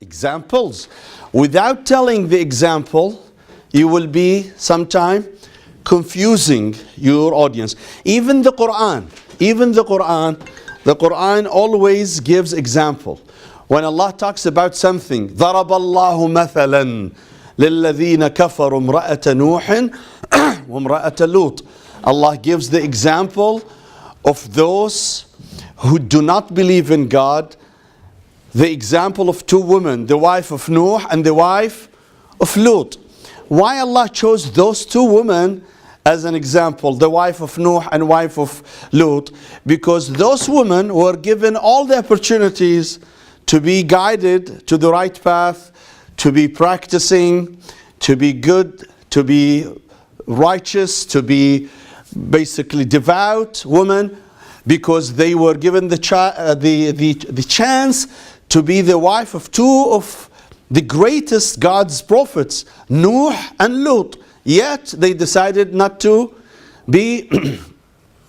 examples. Without telling the example, you will be sometime confusing your audience. Even the Quran, the Quran always gives example. When Allah talks about something, ضرب الله مثلا للذين كفروا امرأة نوح وامرأة لوط. Allah gives the example of those who do not believe in God. The example of two women, the wife of Noah and the wife of Lut. Why Allah chose those two women as an example, the wife of Noah and wife of Lut? Because those women were given all the opportunities to be guided to the right path, to be practicing, to be good, to be righteous, to be basically devout women, because they were given the chance to be the wife of two of the greatest God's prophets, Noah and Lut. Yet they decided not to be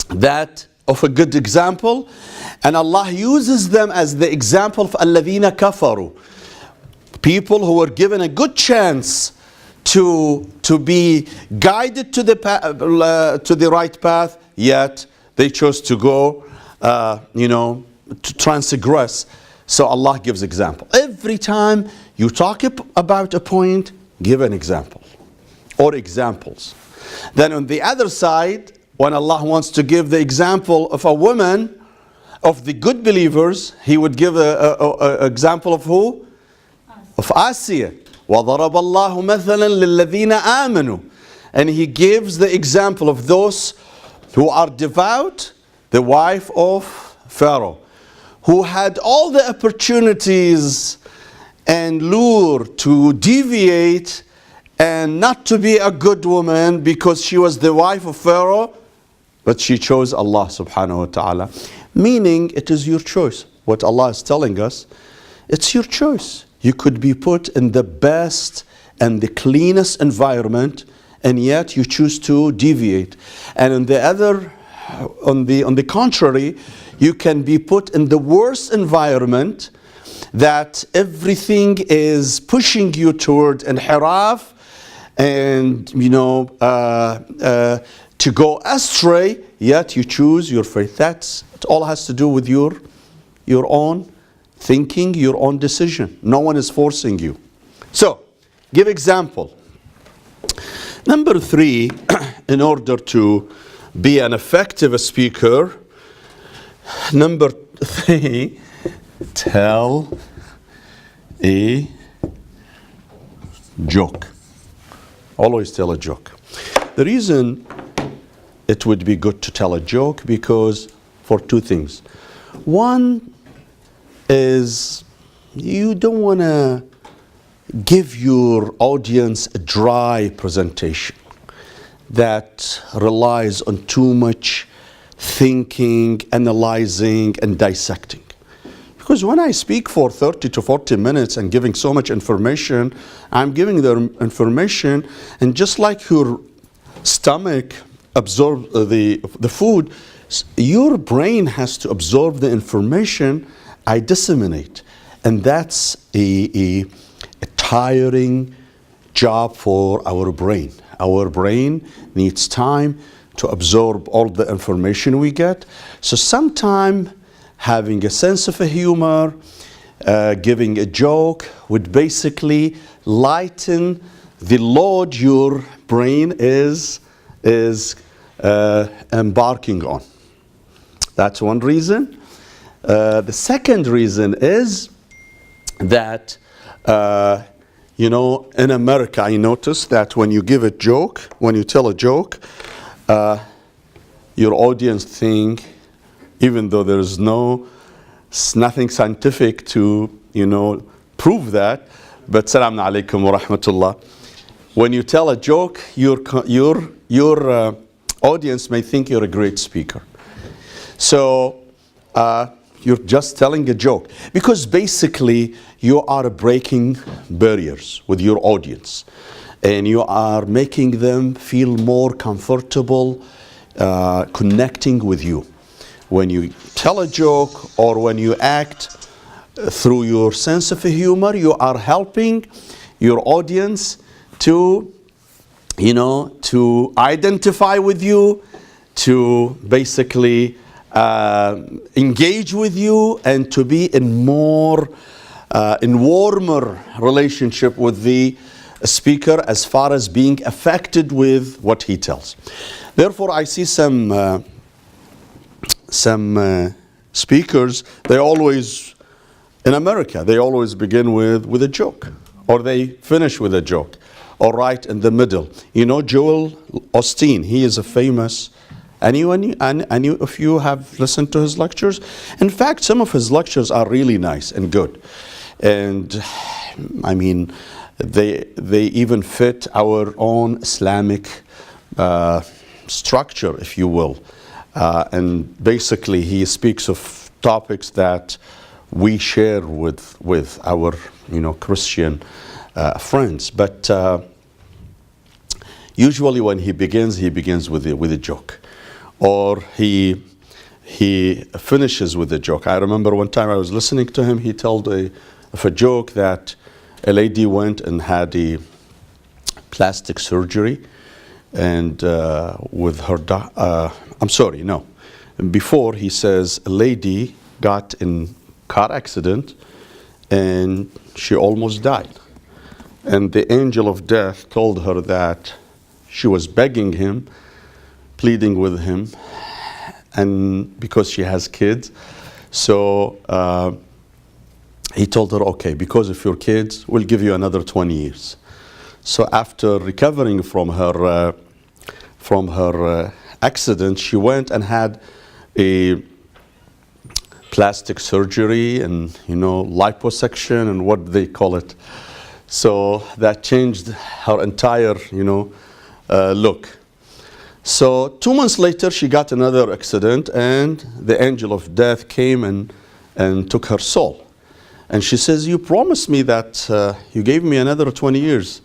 that of a good example, and Allah uses them as the example of الَّذِينَ كَفَرُوا, people who were given a good chance to be guided to the right path, yet they chose to go, to transgress. So Allah gives example. Every time you talk about a point, give an example or examples. Then on the other side, when Allah wants to give the example of a woman, of the good believers, He would give an example of who? Of Asiya. وَضَرَبَ اللَّهُ مَثَلًا لِلَّذِينَ آمَنُوا. And He gives the example of those who are devout, the wife of Pharaoh, who had all the opportunities and lure to deviate and not to be a good woman because she was the wife of Pharaoh, but she chose Allah subhanahu wa ta'ala. Meaning, it is your choice. What Allah is telling us, it's your choice. You could be put in the best and the cleanest environment, and yet you choose to deviate. And on the contrary, you can be put in the worst environment that everything is pushing you toward inhiraf and to go astray, yet you choose your faith. It all has to do with your own thinking, your own decision. No one is forcing you. So, give example. Number 3, in order to be an effective speaker, number 3, tell a joke. Always tell a joke. The reason it would be good to tell a joke, because for two things. One is you don't want to give your audience a dry presentation that relies on too much thinking, analyzing, and dissecting. Because when I speak for 30 to 40 minutes and giving so much information, I'm giving the information, and just like your stomach absorbs the food, your brain has to absorb the information I disseminate. And that's a tiring job for our brain. Our brain needs time to absorb all the information we get. So sometime having a sense of humor, giving a joke would basically lighten the load your brain is embarking on. That's one reason. The second reason is that, in America, I noticed that when you give a joke, when you tell a joke, your audience think, even though there's nothing scientific to, prove that, but salam alaikum wa rahmatullah. When you tell a joke, your audience may think you're a great speaker. So you're just telling a joke, because basically you are breaking barriers with your audience, and you are making them feel more comfortable connecting with you. When you tell a joke or when you act through your sense of humor, you are helping your audience to, to identify with you, to basically engage with you, and to be in warmer relationship with the speaker as far as being affected with what he tells. Therefore, I see some speakers, they always, in America, they always begin with a joke, or they finish with a joke, or right in the middle. Joel Osteen, he is a famous, any of you have listened to his lectures? In fact, some of his lectures are really nice and good. And I mean, they even fit our own Islamic structure, if you will. And basically, he speaks of topics that we share with our, Christian friends. But usually, when he begins with a joke, or he finishes with a joke. I remember one time I was listening to him. He told of a joke that a lady went and had a plastic surgery, and with her, before, he says a lady got in car accident and she almost died. And the angel of death told her that she was begging him, pleading with him, and because she has kids. So he told her, okay, because of your kids, we'll give you another 20 years. So after recovering from her accident, she went and had a plastic surgery and, liposuction and what they call it. So that changed her entire, look. So 2 months later, she got another accident, and the angel of death came and took her soul. And she says, you promised me that you gave me another 20 years.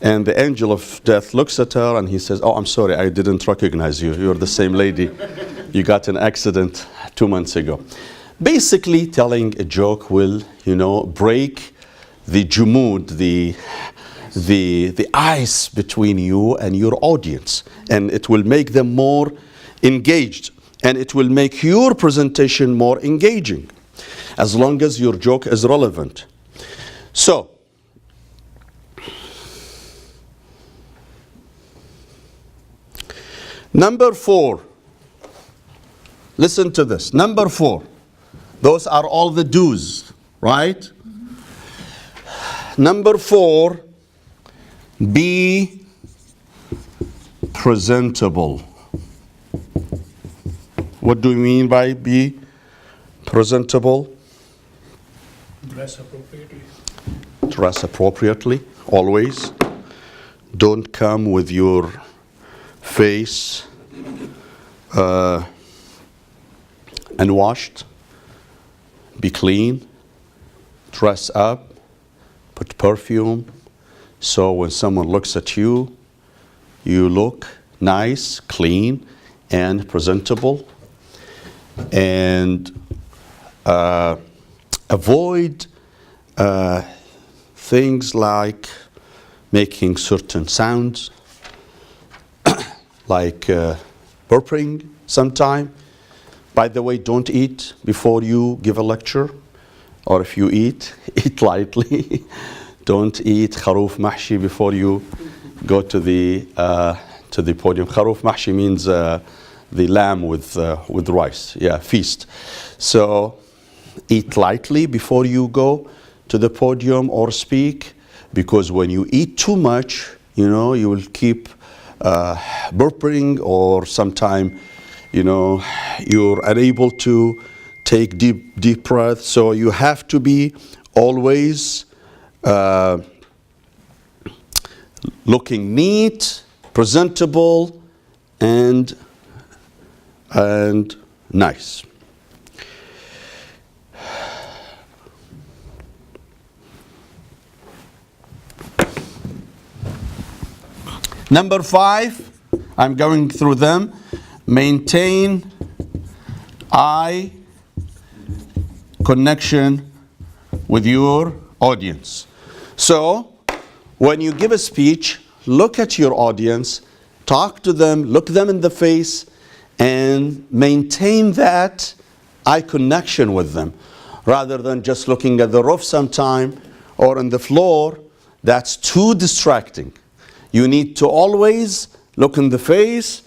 And the angel of death looks at her and he says, oh, I'm sorry, I didn't recognize you. You're the same lady. You got an accident 2 months ago. Basically, telling a joke will, break the jumud, the ice between you and your audience. And it will make them more engaged. And it will make your presentation more engaging, as long as your joke is relevant. So, number 4. Listen to this. Number 4. Those are all the do's, right? Number 4, be presentable. What do we mean by be presentable? Dress appropriately. Dress appropriately, always. Don't come with your face unwashed. Be clean. Dress up. Put perfume. So when someone looks at you, you look nice, clean, and presentable. And avoid things like making certain sounds, like burping sometime. By the way, don't eat before you give a lecture, or if you eat, eat lightly. Don't eat kharoof mahshi before you go to the podium. Kharoof mahshi means the lamb with rice. Yeah, feast. So eat lightly before you go to the podium or speak, because when you eat too much, you will keep burping, or sometime, you're unable to take deep breath. So you have to be always looking neat, presentable, and nice. Number 5, I'm going through them. Maintain eye connection with your audience. So, when you give a speech, look at your audience, talk to them, look them in the face, and maintain that eye connection with them, rather than just looking at the roof sometime or on the floor. That's too distracting. You need to always look in the face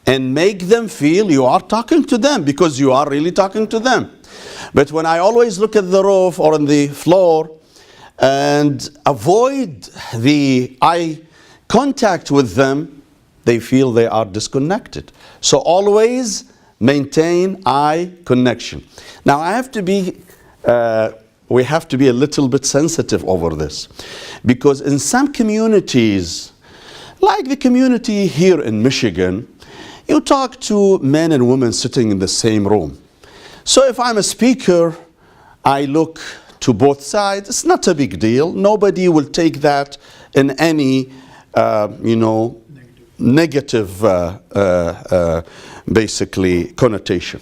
and make them feel you are talking to them, because you are really talking to them. But when I always look at the roof or on the floor and avoid the eye contact with them, they feel they are disconnected. So always maintain eye connection. Now I have to be, we have to be a little bit sensitive over this, because in some communities, like the community here in Michigan, you talk to men and women sitting in the same room. So if I'm a speaker, I look to both sides. It's not a big deal. Nobody will take that in any, negative basically connotation.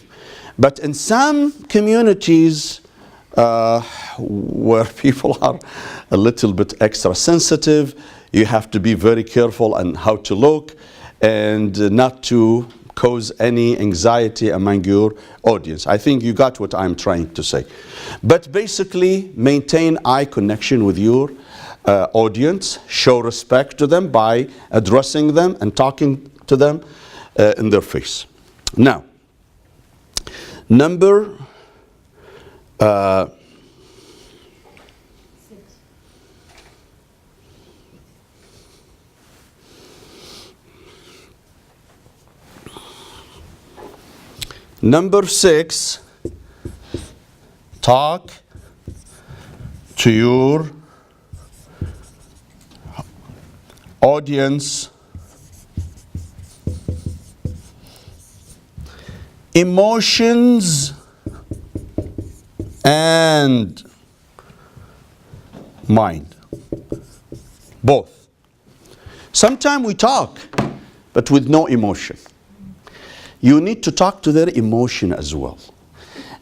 But in some communities where people are a little bit extra sensitive, you have to be very careful on how to look and not to cause any anxiety among your audience. I think you got what I'm trying to say. But basically, maintain eye connection with your audience. Show respect to them by addressing them and talking to them in their face. Now, number Number 6, talk to your audience emotions and mind. Both. Sometimes we talk, but with no emotion. You need to talk to their emotion as well.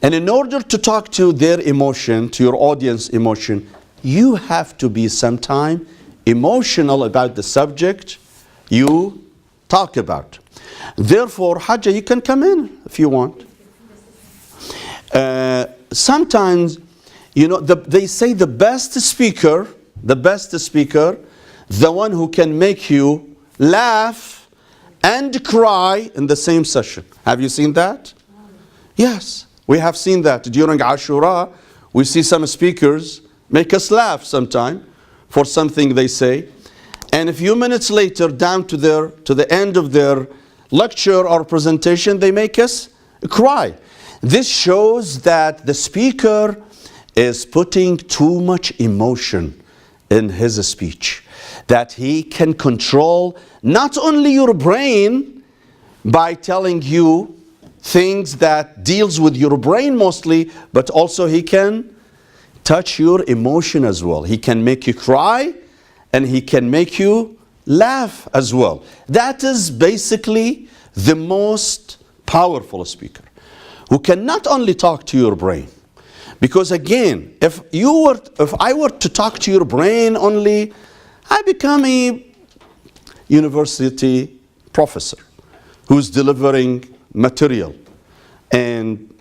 And in order to talk to their emotion, to your audience emotion, you have to be sometime emotional about the subject you talk about. Therefore, Hajjah, you can come in if you want. Sometimes, they say the best speaker, the one who can make you laugh and cry in the same session. Have you seen that? Yes, we have seen that. During Ashura, we see some speakers make us laugh sometime for something they say. And a few minutes later, down to the end of their lecture or presentation, they make us cry. This shows that the speaker is putting too much emotion in his speech, that he can control not only your brain by telling you things that deals with your brain mostly, but also he can touch your emotion as well. He can make you cry and he can make you laugh as well. That is basically the most powerful speaker, who can not only talk to your brain. Because again, if I were to talk to your brain only, I become a university professor who's delivering material and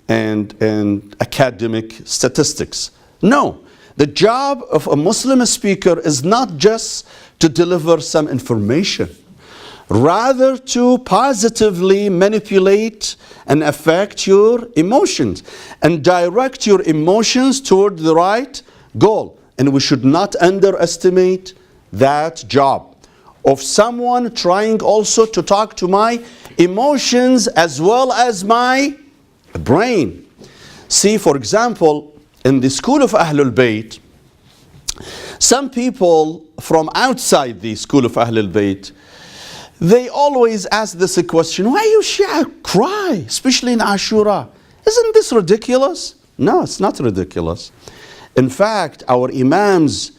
academic statistics. No, the job of a Muslim speaker is not just to deliver some information, rather to positively manipulate and affect your emotions and direct your emotions toward the right goal. And we should not underestimate that job of someone trying also to talk to my emotions as well as my brain. See, for example, in the school of Ahlul Bayt, some people from outside the school of Ahlul Bayt, they always ask this question: why you Shia cry, especially in Ashura? Isn't this ridiculous? No, it's not ridiculous. In fact, our Imams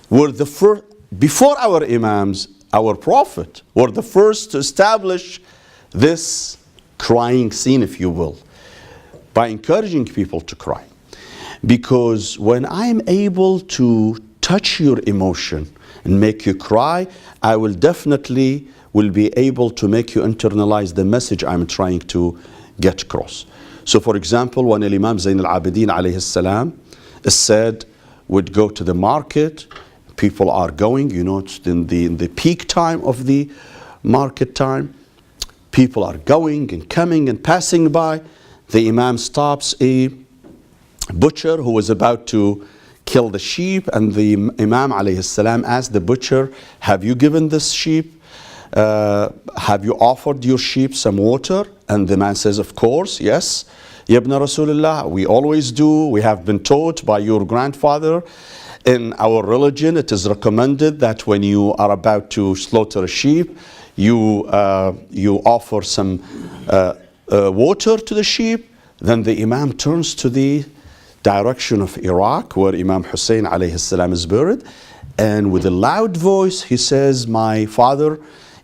were the first, before our Imams, our Prophet were the first to establish this crying scene, if you will, by encouraging people to cry. Because when I'm able to touch your emotion and make you cry, I will definitely will be able to make you internalize the message I'm trying to get across. So for example, when Imam Zayn al-Abidin alayhi salam is said, would go to the market, people are going, you know, it's in the peak time of the market time, people are going and coming and passing by. The Imam stops a butcher who was about to kill the sheep, and the Imam alayhi salam asked the butcher, have you given this sheep? Have you offered your sheep some water? And the man says, of course, yes. Yabna Rasulullah, we always do. We have been taught by your grandfather. In our religion, it is recommended that when you are about to slaughter a sheep, you offer some water to the sheep. Then the Imam turns to the direction of Iraq, where Imam Hussein alayhi salam is buried, and with a loud voice he says, my father,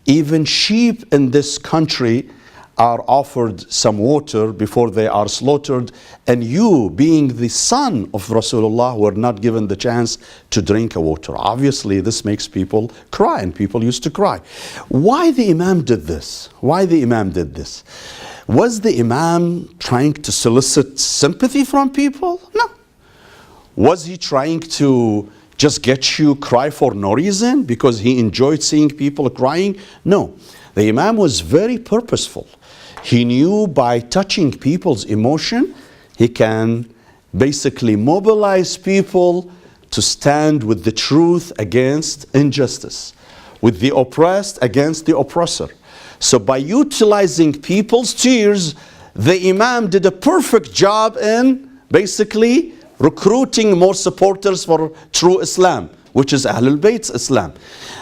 even sheep in this country are offered some water before they are slaughtered, and you, being the son of Rasulullah, were not given the chance to drink water. Obviously this makes people cry, and people used to cry. Why the Imam did this? Why the Imam did this? Was the Imam trying to solicit sympathy from people? No. Was he trying to just get you cry for no reason because he enjoyed seeing people crying? No. The Imam was very purposeful. He knew by touching people's emotion, he can basically mobilize people to stand with the truth against injustice, with the oppressed against the oppressor. So by utilizing people's tears, the Imam did a perfect job in basically recruiting more supporters for true Islam, which is Ahlul Bayt's Islam.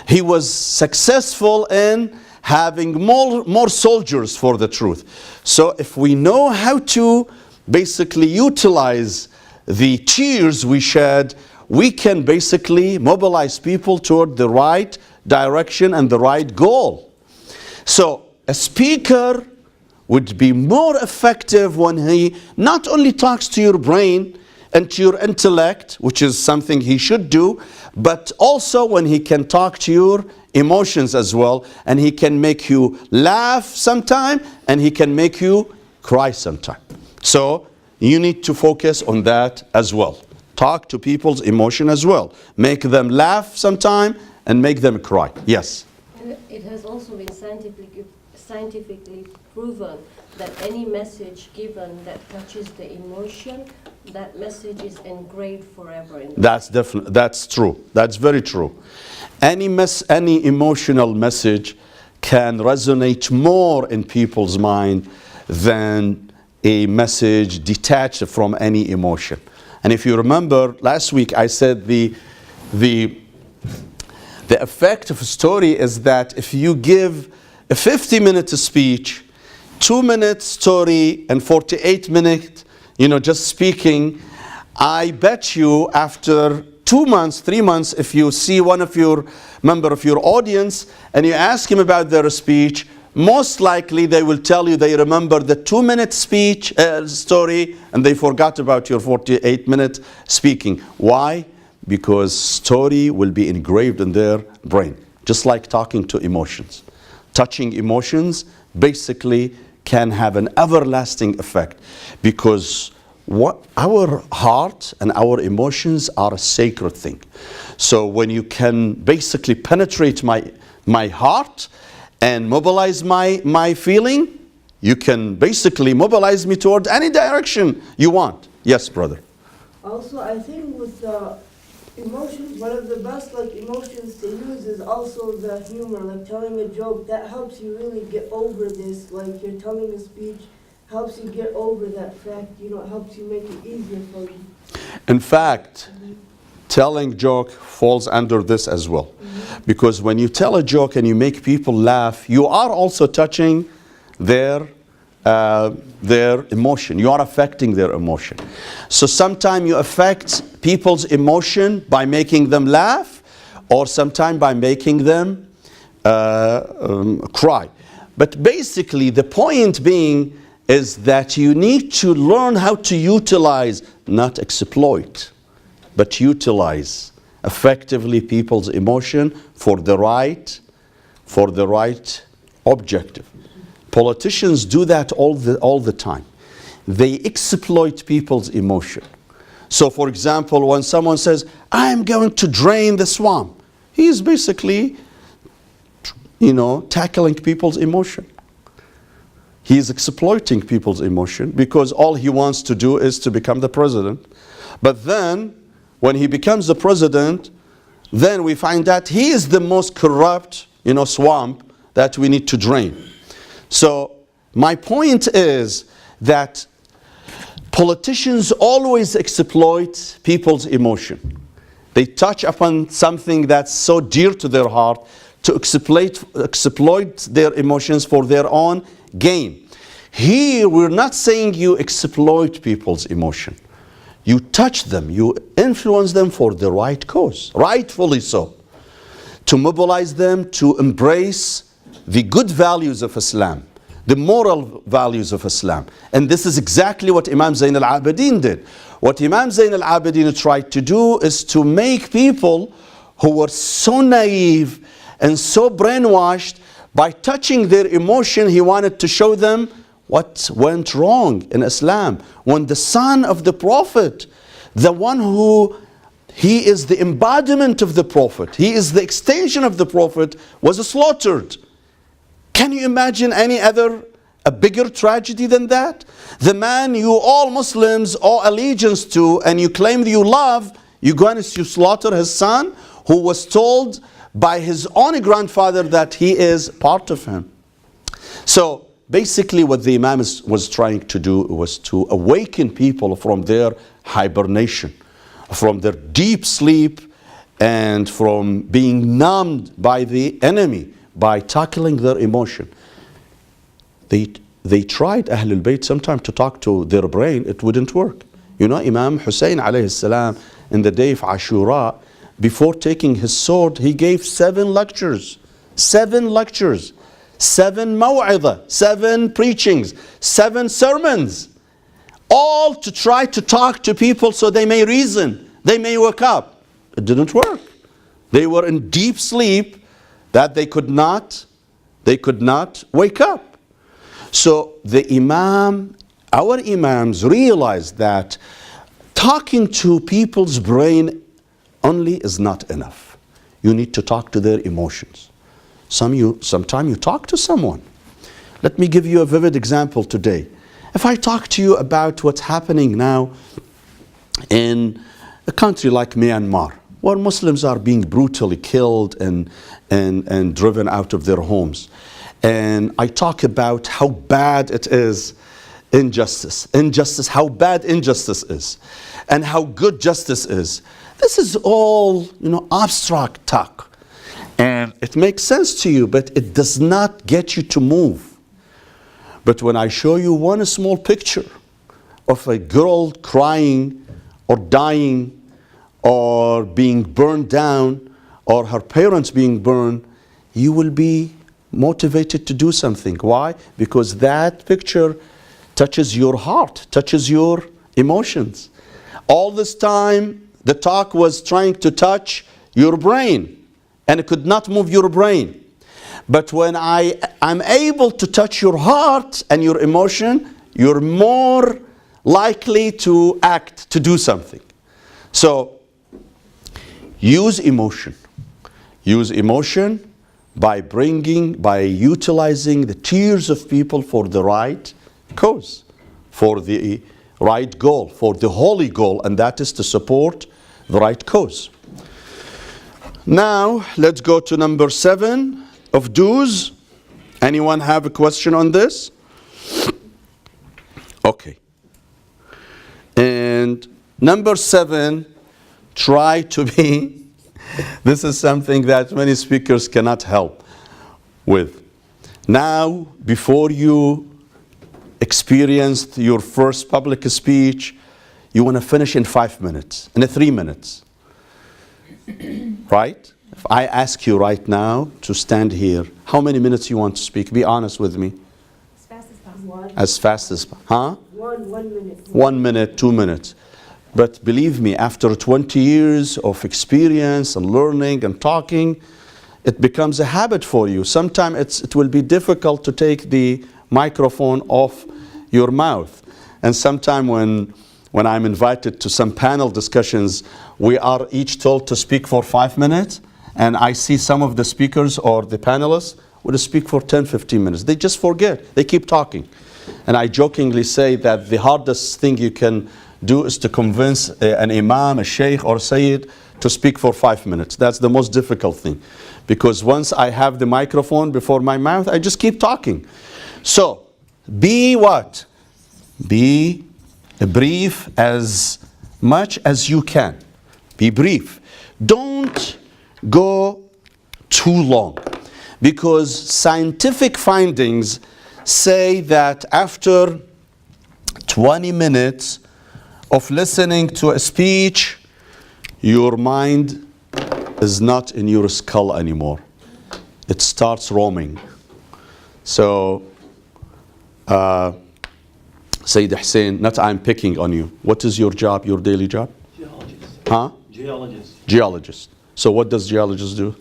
He was successful in having more soldiers for the truth. So if we know how to basically utilize the tears we shed, we can basically mobilize people toward the right direction and the right goal. So a speaker would be more effective when he not only talks to your brain and to your intellect, which is something he should do, but also when he can talk to your emotions as well, and he can make you laugh sometime and he can make you cry sometime. So you need to focus on that as well. Talk to people's emotion as well. Make them laugh sometime and make them cry. Yes? It has also been scientifically proven that any message given that touches the emotion, that message is engraved forever in the That's true. That's very true. Any emotional message can resonate more in people's mind than a message detached from any emotion. And if you remember last week, I said the effect of a story is that if you give a 50-minute speech, 2-minute story, and 48-minute, just speaking, I bet you after 2 months, 3 months, if you see one of your member of your audience and you ask him about their speech, most likely they will tell you they remember the 2-minute speech story and they forgot about your 48-minute speaking. Why? Because story will be engraved in their brain, just like talking to emotions. Touching emotions basically can have an everlasting effect, because our heart and our emotions are a sacred thing. So when you can basically penetrate my heart and mobilize my feeling, you can basically mobilize me toward any direction you want. Yes, brother. Also, I think with the emotions, one of the best emotions to use is also the humor, telling a joke. That helps you really get over this. You're telling a speech, helps you get over that fact. It helps you make it easier for you. In fact, telling joke falls under this as well. Mm-hmm. Because when you tell a joke and you make people laugh, you are also touching their emotion. You are affecting their emotion. So sometimes you affect people's emotion by making them laugh, or sometimes by making them cry. But basically the point being is that you need to learn how to utilize not exploit, but utilize effectively people's emotion for the right objective. Politicians do that all the time. They exploit people's emotion. So for example, when someone says, I'm going to drain the swamp, he is basically, tackling people's emotion. He is exploiting people's emotion because all he wants to do is to become the president. But then, when he becomes the president, then we find that he is the most corrupt, swamp that we need to drain. So my point is that politicians always exploit people's emotion. They touch upon something that's so dear to their heart to exploit their emotions for their own gain. Here, we're not saying you exploit people's emotion. You touch them, you influence them for the right cause, rightfully so. To mobilize them to embrace the good values of Islam, the moral values of Islam. And this is exactly what Imam Zayn al-Abidin did. What Imam Zayn al-Abidin tried to do is to make people who were so naive and so brainwashed, by touching their emotion, he wanted to show them what went wrong in Islam. When the son of the Prophet, the one who he is the embodiment of the Prophet, he is the extension of the Prophet, was slaughtered. Can you imagine a bigger tragedy than that? The man you all Muslims owe allegiance to and you claim that you love, you slaughter his son who was told by his own grandfather that he is part of him. So basically what the Imam was trying to do was to awaken people from their hibernation, from their deep sleep, and from being numbed by the enemy, by tackling their emotion. They tried Ahlul Bayt sometimes to talk to their brain. It wouldn't work. Imam Hussein alayhi salam, in the day of Ashura, before taking his sword, he gave 7 lectures, 7 maw'idah, 7 preachings, 7 sermons, all to try to talk to people so they may reason, they may wake up. It didn't work. They were in deep sleep that they could not wake up. So the Imam, our Imams realized that talking to people's brain only is not enough. You need to talk to their emotions. Sometimes you talk to someone. Let me give you a vivid example today. If I talk to you about what's happening now in a country like Myanmar, where Muslims are being brutally killed and driven out of their homes, and I talk about how bad it is, injustice, how bad injustice is, and how good justice is. This is all, abstract talk. And it makes sense to you, but it does not get you to move. But when I show you one small picture of a girl crying or dying or being burned down or her parents being burned, you will be motivated to do something. Why? Because that picture touches your heart, touches your emotions. All this time, the talk was trying to touch your brain, and it could not move your brain. But when I'm able to touch your heart and your emotion, you're more likely to act, to do something. So, use emotion. Use emotion by utilizing the tears of people for the right cause, for the right goal, for the holy goal, and that is to support the right cause. Now, let's go to number 7 of do's. Anyone have a question on this? Okay. And number 7, try to be, this is something that many speakers cannot help with. Now, before you experienced your first public speech, you want to finish in 5 minutes, in 3 minutes. Right? If I ask you right now to stand here, how many minutes you want to speak? Be honest with me. As fast as possible. As fast as, huh? 1 minute. 1 minute, 2 minutes. But believe me, after 20 years of experience and learning and talking, it becomes a habit for you. Sometimes it will be difficult to take the microphone off your mouth. And sometimes when I'm invited to some panel discussions, we are each told to speak for 5 minutes. And I see some of the speakers or the panelists would speak for 10, 15 minutes. They just forget. They keep talking. And I jokingly say that the hardest thing you can do is to convince an imam, a sheikh or sayyid to speak for 5 minutes. That's the most difficult thing. Because once I have the microphone before my mouth, I just keep talking. So, be what? Be brief as much as you can. Be brief. Don't go too long. Because scientific findings say that after 20 minutes of listening to a speech, your mind is not in your skull anymore. It starts roaming. So, Sayyid Hussein, not I'm picking on you. What is your job, your daily job? Geologist. Huh? Geologist. Geologist. So what does geologist do?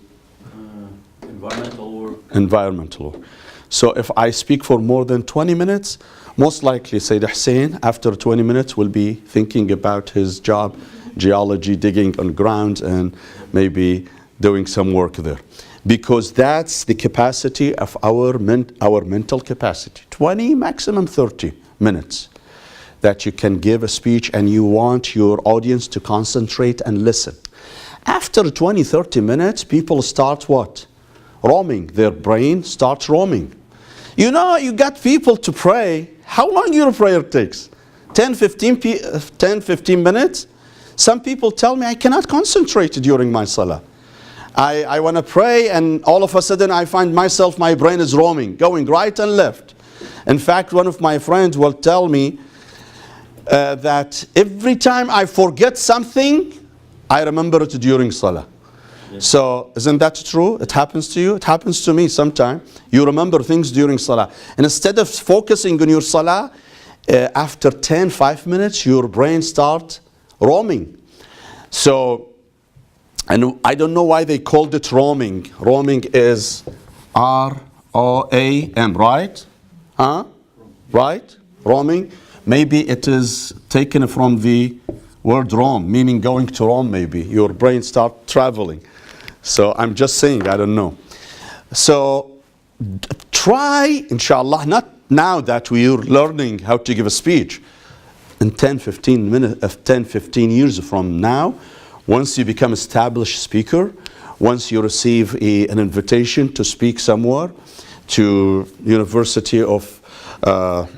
Environmental work. Environmental work. So if I speak for more than 20 minutes, most likely Sayyid Hussein, after 20 minutes, will be thinking about his job, geology, digging on ground, and maybe doing some work there. Because that's the capacity of our mental capacity. 20, maximum 30 minutes that you can give a speech and you want your audience to concentrate and listen. After 20, 30 minutes, people start what? Roaming. Their brain starts roaming. You know, you got people to pray. How long your prayer takes? 10, 15 minutes? Some people tell me I cannot concentrate during my salah. I want to pray and all of a sudden I find myself, my brain is roaming, going right and left. In fact, one of my friends will tell me that every time I forget something, I remember it during salah. Yes. So, isn't that true? It happens to you? It happens to me sometimes. You remember things during salah. And instead of focusing on your salah, after 10, 5 minutes, your brain starts roaming. So, and I don't know why they called it roaming. Roaming is R-O-A-M, right? Huh? Right? Roaming. Maybe it is taken from the word roam, meaning going to Rome maybe. Your brain starts traveling. So I'm just saying, I don't know. So try, inshallah, not now that we're learning how to give a speech. In 10, 15 years from now, once you become established speaker, once you receive an invitation to speak somewhere, to University of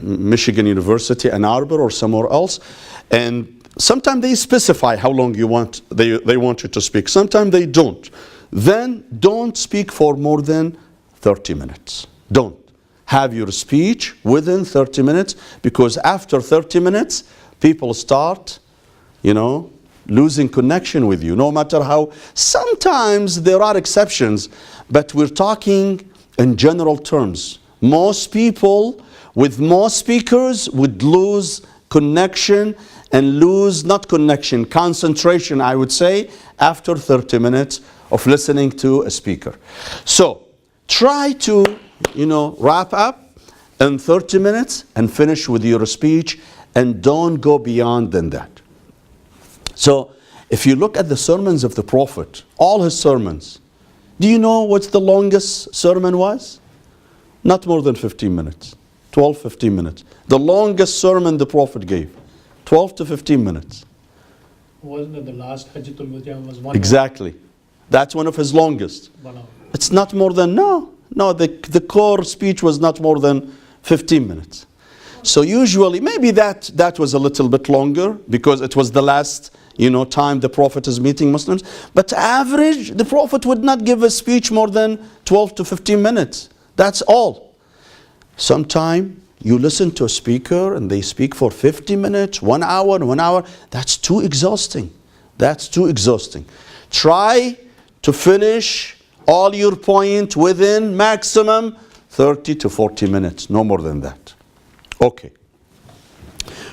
Michigan University, Ann Arbor, or somewhere else, and sometimes they specify how long you want, they want you to speak. Sometimes they don't. Then don't speak for more than 30 minutes. Don't. Have your speech within 30 minutes, because after 30 minutes, people start, losing connection with you. No matter how, sometimes there are exceptions, but we're talking in general terms. Most people with most speakers would lose connection and lose, not connection, concentration, I would say, after 30 minutes of listening to a speaker. So try to, wrap up in 30 minutes and finish with your speech, and don't go beyond than that. So if you look at the sermons of the Prophet, all his sermons, do you know what the longest sermon was? Not more than 15 minutes. 12, 15 minutes. The longest sermon the Prophet gave. 12 to 15 minutes. Wasn't it the last Hajjatul Wada was 1 hour? Exactly. That's one of his longest. 1 hour. It's not more than, the core speech was not more than 15 minutes. So usually, maybe that was a little bit longer because it was the last, time the Prophet is meeting Muslims. But average, the Prophet would not give a speech more than 12 to 15 minutes. That's all. Sometime you listen to a speaker and they speak for 50 minutes, 1 hour. That's too exhausting. That's too exhausting. Try to finish all your point within maximum 30 to 40 minutes, no more than that. Okay.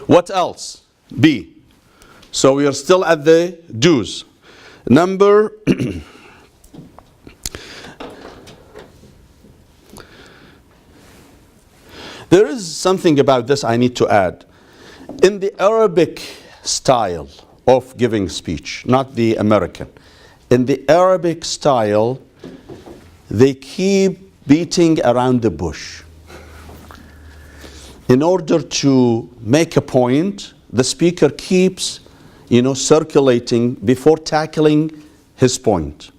What else? B. So we are still at the do's. Number there is something about this I need to add. In the Arabic style of giving speech, not the American, in the Arabic style, they keep beating around the bush. In order to make a point, the speaker keeps, circulating before tackling his point.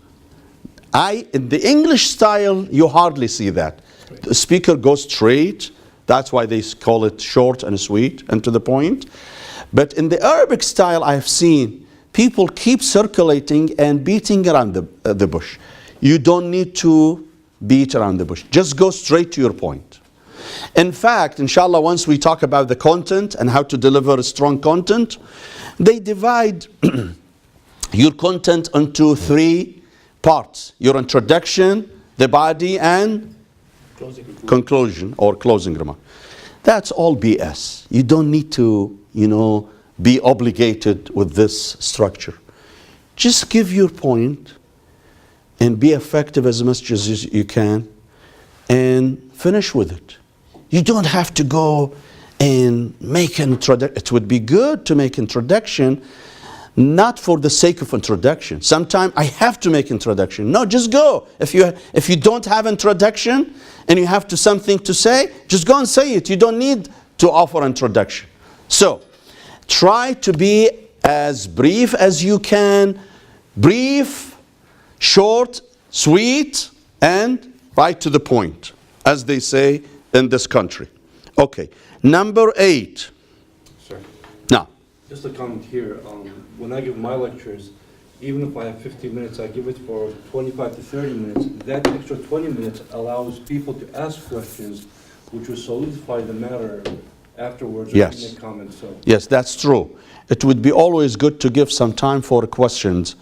In the English style, you hardly see that. The speaker goes straight. That's why they call it short and sweet and to the point. But in the Arabic style, I have seen people keep circulating and beating around the bush. You don't need to beat around the bush. Just go straight to your point. In fact, inshallah, once we talk about the content and how to deliver strong content, they divide your content into 3 parts. Your introduction, the body, and conclusion or closing remark. That's all BS. You don't need to, be obligated with this structure. Just give your point and be effective as much as you can and finish with it. You don't have to go and make an introduction. It would be good to make introduction, not for the sake of introduction. Sometimes I have to make introduction. No, just go. If you don't have introduction and you have something to say, just go and say it. You don't need to offer introduction. So, try to be as brief as you can. Brief, short, sweet, and right to the point, as they say in this country. Okay, number 8. Sir, Now, just a comment here. When I give my lectures, even if I have 15 minutes, I give it for 25 to 30 minutes. That extra 20 minutes allows people to ask questions, which will solidify the matter afterwards. Yes. Or make comments. So. yes, that's true. It would be always good to give some time for questions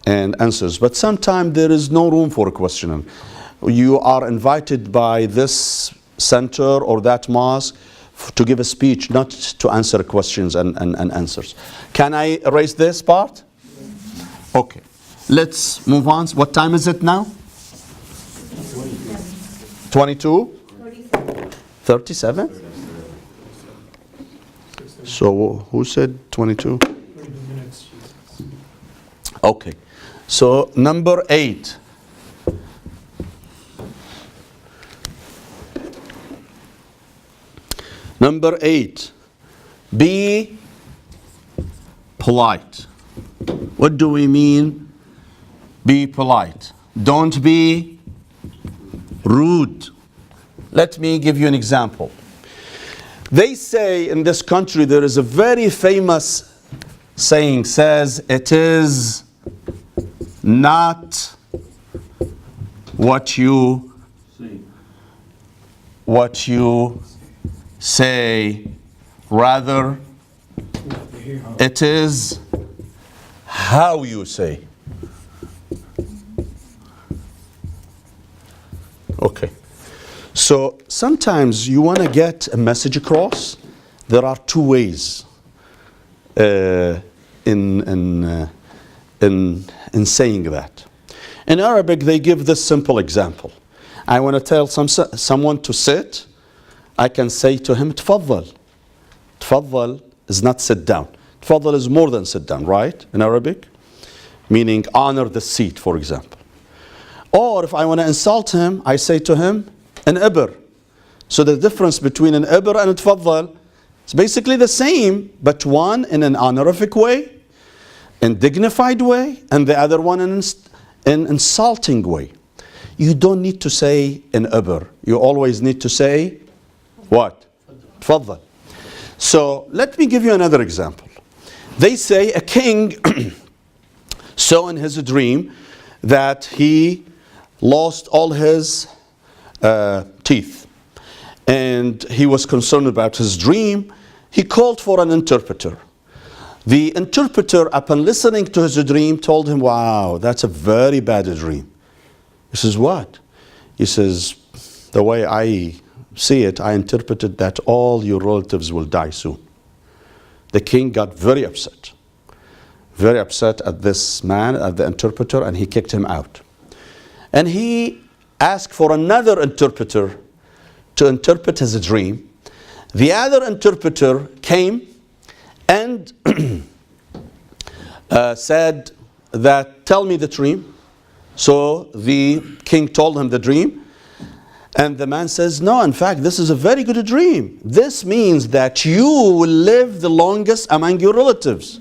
and answers, but sometimes there is no room for questioning. You are invited by this center or that mosque to give a speech, not to answer questions and answers. Can I erase this part? Okay. Let's move on. What time is it now? 22? 37? So who said 22? 22 minutes. Okay. So number 8. Number 8. Be polite. What do we mean? Be polite. Don't be rude. Let me give you an example. They say in this country there is a very famous saying, says it is not what you say, rather it is how you say. Okay. So sometimes you want to get a message across. There are 2 ways in saying that. In Arabic, they give this simple example. I want to tell someone to sit. I can say to him, "Tfaddal." Tfaddal is not sit down. Tfaddal is more than sit down, right? In Arabic, meaning honor the seat, for example. Or if I want to insult him, I say to him, an ibr. So the difference between an ibr and a tfaddal is basically the same, but one in an honorific way, in dignified way, and the other one in insulting way. You don't need to say an ibr. You always need to say what? Tfaddal. So let me give you another example. They say a king saw in his dream that he lost all his teeth, and he was concerned about his dream. He called for an interpreter. The interpreter, upon listening to his dream, told him, "Wow, that's a very bad dream." He says, "What?" He says, "The way I see it, I interpreted that all your relatives will die soon." The king got very upset. very upset at this man, at the interpreter, and he kicked him out. And he asked for another interpreter to interpret his dream. The other interpreter came and said that, tell me the dream. So the king told him the dream. And the man says, no, in fact, this is a very good dream. This means that you will live the longest among your relatives.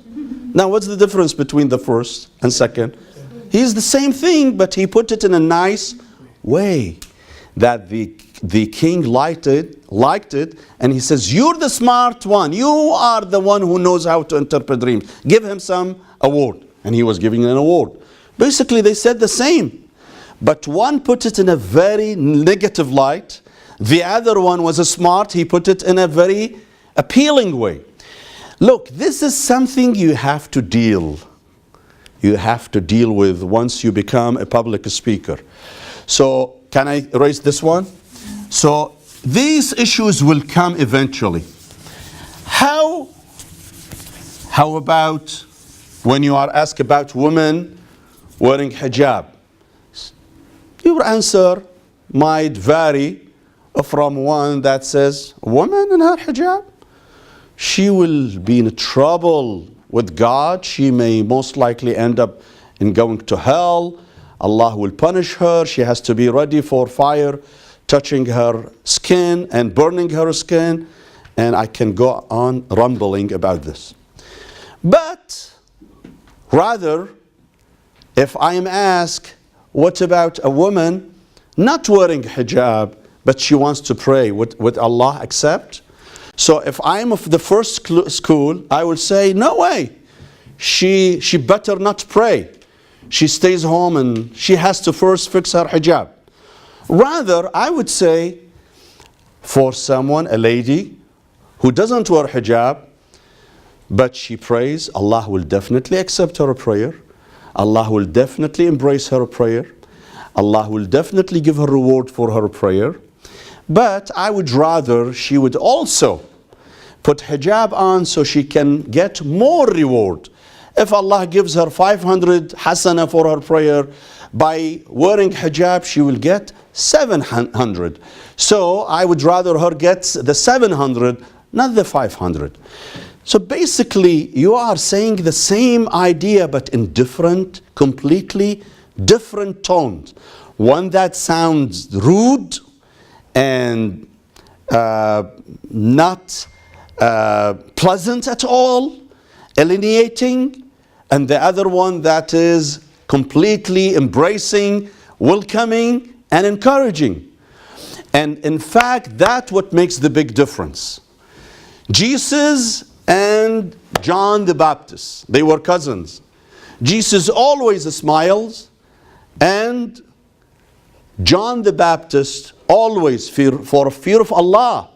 Now, what's the difference between the first and second? He's the same thing, but he put it in a nice way that the king liked it, and he says, you're the smart one. You are the one who knows how to interpret dreams. Give him some award. And he was giving an award. Basically, they said the same. But one put it in a very negative light. The other one was a smart. He put it in a very appealing way. Look, this is something you have to deal. You have to deal with once you become a public speaker. So, can I erase this one? So, these issues will come eventually. How about when you are asked about women wearing hijab? Your answer might vary from one that says, woman in her hijab? She will be in trouble with God. She may most likely end up in going to hell. Allah will punish her. She has to be ready for fire touching her skin and burning her skin. And I can go on rumbling about this. But rather, if I am asked, what about a woman not wearing hijab, but she wants to pray? Would Allah accept? So if I'm of the first school, I will say, no way. She better not pray. She stays home and she has to first fix her hijab. Rather, I would say, for someone, a lady, who doesn't wear hijab, but she prays, Allah will definitely accept her prayer. Allah will definitely embrace her prayer. Allah will definitely give her reward for her prayer. But I would rather she would also put hijab on so she can get more reward. If Allah gives her 500 hasana for her prayer, by wearing hijab she will get 700. So I would rather her get the 700, not the 500. So basically, you are saying the same idea, but in different, completely different tones. One that sounds rude and not pleasant at all, alienating, and the other one that is completely embracing, welcoming, and encouraging. And in fact, that's what makes the big difference. Jesus and John the Baptist, they were cousins. Jesus always smiles, and John the Baptist always for fear of Allah.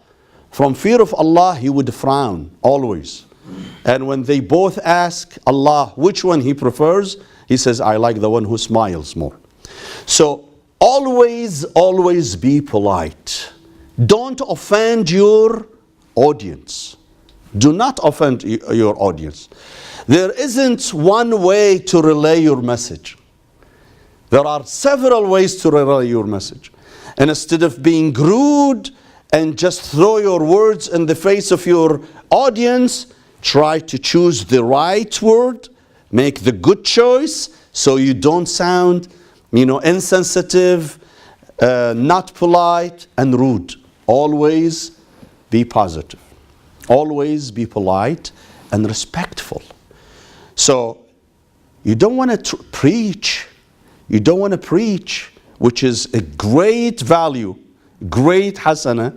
From fear of Allah, he would frown, always. And when they both ask Allah which one he prefers, he says, I like the one who smiles more. So always be polite. Don't offend your audience. Do not offend your audience. There isn't one way to relay your message. There are several ways to relay your message. And instead of being rude and just throw your words in the face of your audience, try to choose the right word, make the good choice so you don't sound, insensitive, not polite, and rude. Always be positive. Always be polite and respectful. So you don't want to preach. You don't want to preach, which is a great value, great hasana,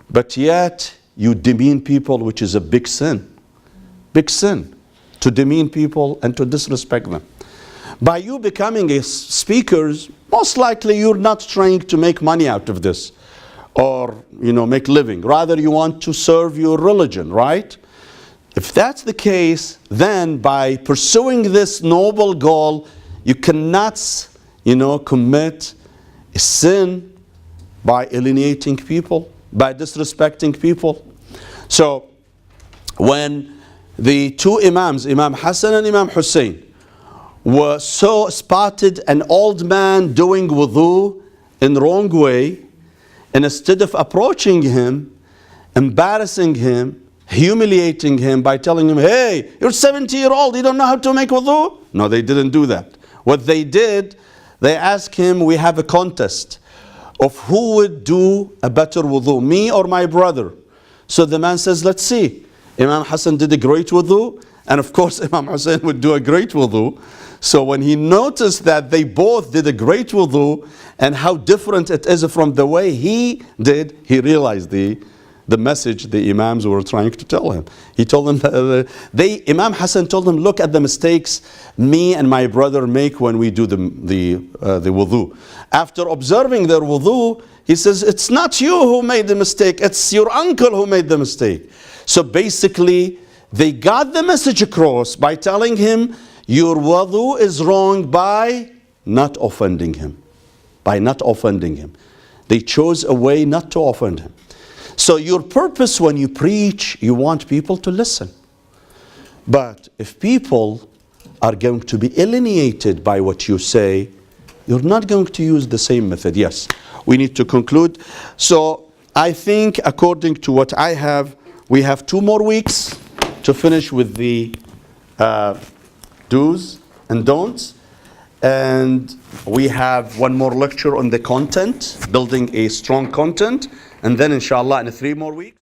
but yet you demean people, which is a big sin. Big sin to demean people and to disrespect them. By you becoming a speaker, most likely you're not trying to make money out of this or make living. Rather, you want to serve your religion, right? If that's the case, then by pursuing this noble goal, you cannot, commit a sin by alienating people, by disrespecting people. So when the two Imams, Imam Hassan and Imam Hussein, were so spotted an old man doing wudu in wrong way, and instead of approaching him, embarrassing him, humiliating him by telling him, hey, you're 70-year-old, you don't know how to make wudu? No, they didn't do that. What they did, they asked him, we have a contest of who would do a better wudu, me or my brother. So the man says, let's see. Imam Hassan did a great wudu, and of course Imam Hussein would do a great wudu. So when he noticed that they both did a great wudu and how different it is from the way he did, he realized the message the Imams were trying to tell him. He told them, Imam Hassan told them, look at the mistakes me and my brother make when we do the wudu. After observing their wudu, he says, it's not you who made the mistake, it's your uncle who made the mistake. So basically, they got the message across by telling him, your wudu is wrong by not offending him. By not offending him. They chose a way not to offend him. So your purpose when you preach, you want people to listen. But if people are going to be alienated by what you say, you're not going to use the same method. Yes, we need to conclude. So I think according to what I have, we have 2 more weeks to finish with the do's and don'ts. And we have 1 more lecture on the content, building a strong content. And then inshallah in 3 more weeks.